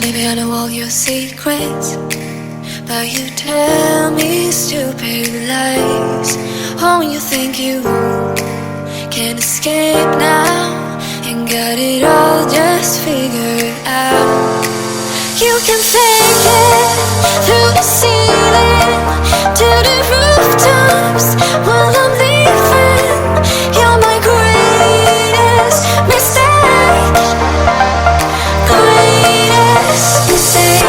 Maybe I know all your secrets, but you tell me stupid lies. Oh, you think you can escape now and got it all just figured out. You can fake it through the ceiling to the rooftops while I'm leaving. You're my greatest mistake, greatest mistake.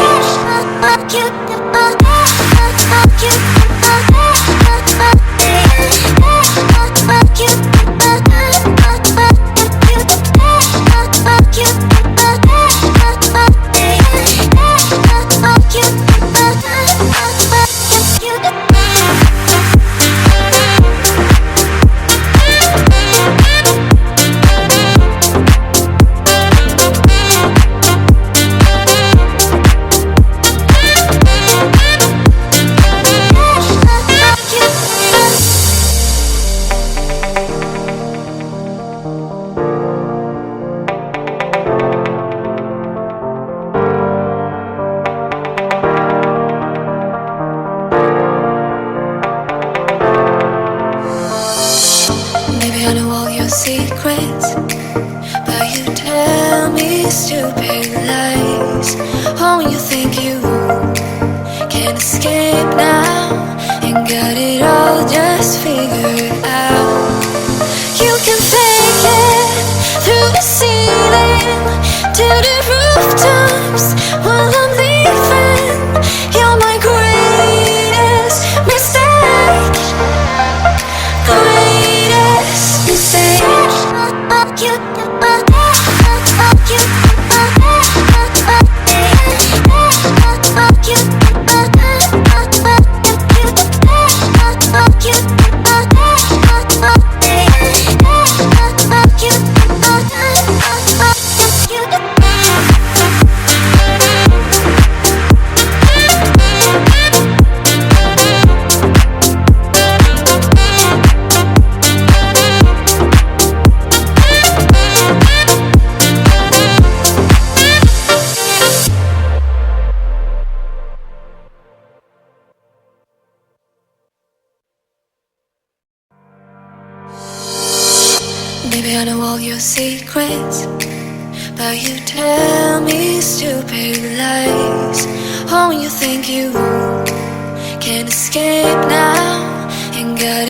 Maybe I know all your secrets, but you tell me stupid lies. Oh, you think you can escape now and got it all just figured out. You can fake it through the ceiling to the rooftops while I'm leaving. You're my greatest mistake, greatest mistake. Maybe I know all your secrets, but you tell me stupid lies. Oh, you think you can escape now and got